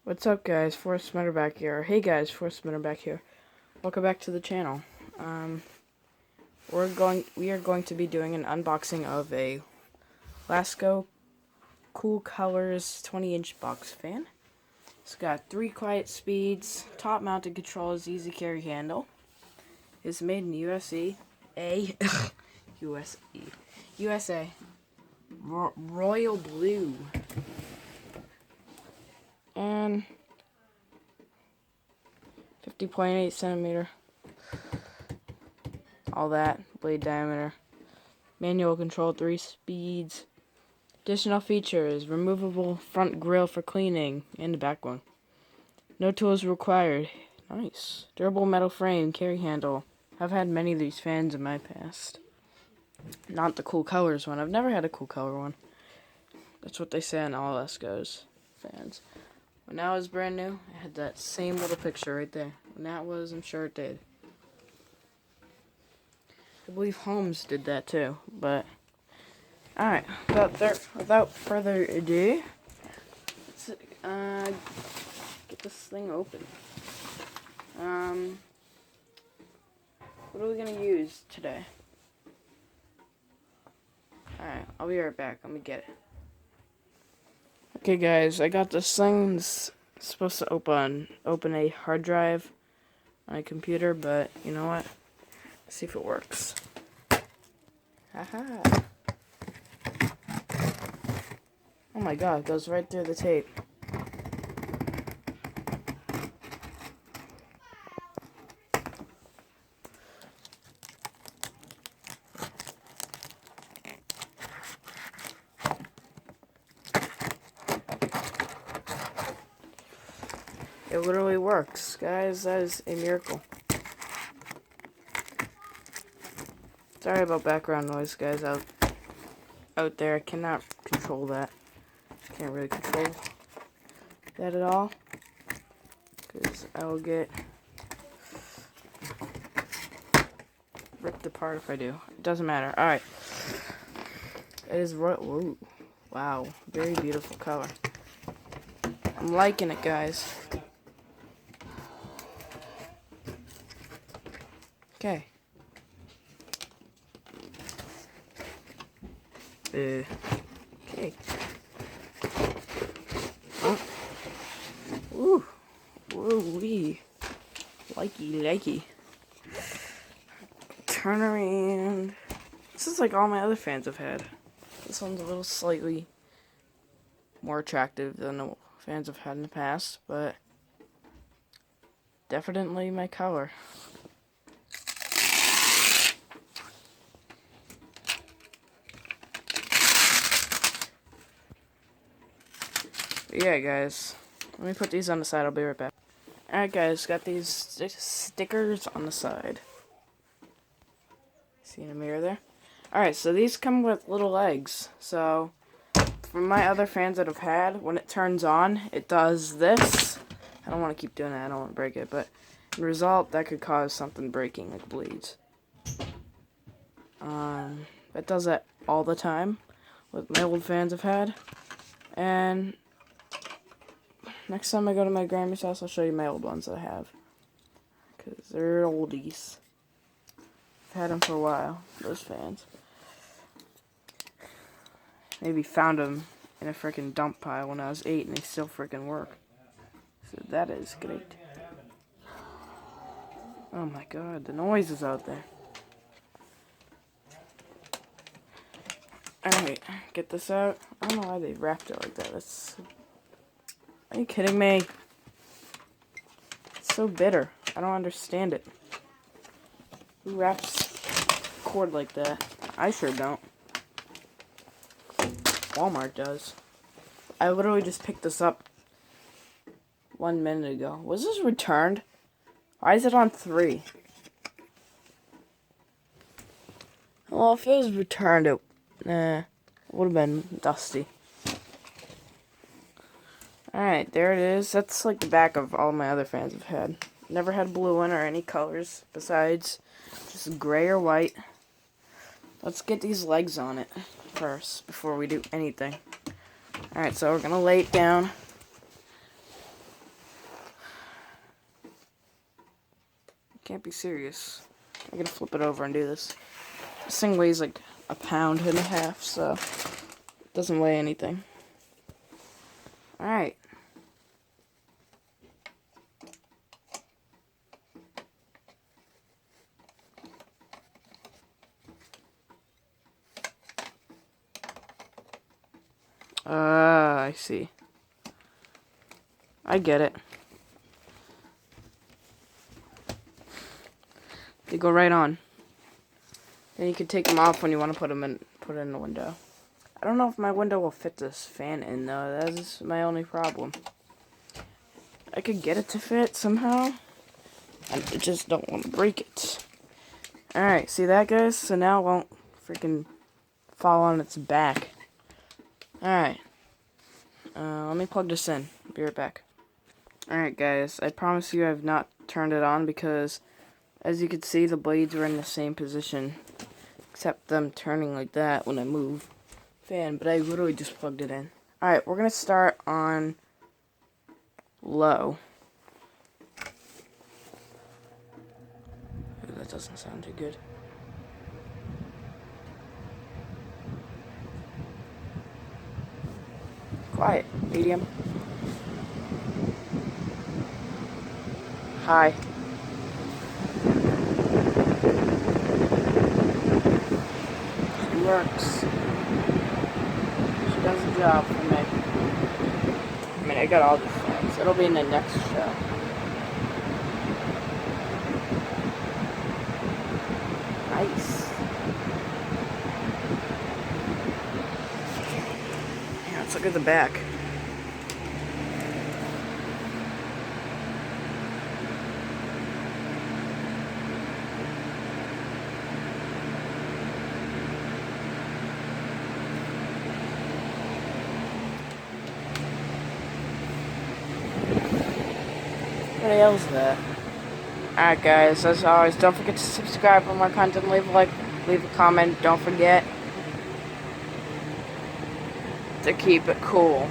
What's up, guys? Forrest Smitter back here. Hey guys, Forrest Smitter back here. Welcome back to the channel. We are going to be doing an unboxing of a Lasko Cool Colors 20-inch box fan. It's got 3 quiet speeds, top mounted controls, easy carry handle. It's made in USA. USA. Royal blue. And 50.8 centimeter. All that. Blade diameter. Manual control, 3 speeds. Additional features: removable front grille for cleaning and the back one. No tools required. Nice. Durable metal frame, carry handle. I've had many of these fans in my past. Not the Cool Colors one. I've never had a Cool Color one. That's what they say on all Lasko's fans. When that was brand new, it had that same little picture right there. When that was, I'm sure it did. I believe Holmes did that too, but alright, without further ado, let's get this thing open. What are we gonna use today? Alright, I'll be right back. Let me get it. Okay guys, I got this thing. It's supposed to open a hard drive on a computer, but you know what? Let's see if it works. Haha. Oh my god, it goes right through the tape. It literally works, guys. That is a miracle. Sorry about background noise, guys, out there. I cannot control that. Can't really control that at all, because I will get ripped apart if I do. It doesn't matter. Alright. It is whoa. Wow. Very beautiful color. I'm liking it, guys. Okay. Okay. Oh. Ooh. Woo-wee. Likey. Turn around. This is like all my other fans have had. This one's a little slightly more attractive than the fans I've had in the past, but definitely my color. Yeah, guys, let me put these on the side. I'll be right back. Alright, guys, got these stickers on the side. See in the mirror there? Alright, so these come with little legs. So, from my other fans that I've had, when it turns on, it does this. I don't want to keep doing that. I don't want to break it, but in result, that could cause something breaking, like bleeds. It does that all the time with my old fans I've had. And next time I go to my grandma's house, I'll show you my old ones that I have, because they're oldies. I've had them for a while, those fans. Maybe found them in a freaking dump pile when I was 8 and they still freaking work. So that is great. Oh my god, the noise is out there. Alright, get this out. I don't know why they wrapped it like that. Are you kidding me? It's so bitter. I don't understand it. Who wraps cord like that? I sure don't. Walmart does. I literally just picked this up 1 minute ago. Was this returned? Why is it on 3? Well, if it was returned, it would have been dusty. Alright, there it is. That's like the back of all my other fans I've had. Never had blue one or any colors besides just gray or white. Let's get these legs on it first before we do anything. Alright, so we're going to lay it down. Can't be serious. I'm gonna flip it over and do this. This thing weighs like 1.5 pounds, so it doesn't weigh anything. Alright. I see. I get it. They go right on. Then you can take them off when you want to put it in the window. I don't know if my window will fit this fan in though. That is my only problem. I could get it to fit somehow. I just don't want to break it. Alright, see that, guys? So now it won't freaking fall on its back. Alright. Let me plug this in. Be right back. Alright, guys. I promise you I've not turned it on because, as you can see, the blades were in the same position. Except them turning like that when I move fan. But I literally just plugged it in. Alright, we're going to start on low. Ooh, that doesn't sound too good. Quiet. Medium. High. She works. She does the job for me. I mean, I got all these things. It'll be in the next show. Nice. Yeah, let's look at the back. What the hell's that? Alright guys, as always, don't forget to subscribe for more content, leave a like, leave a comment, don't forget to keep it cool.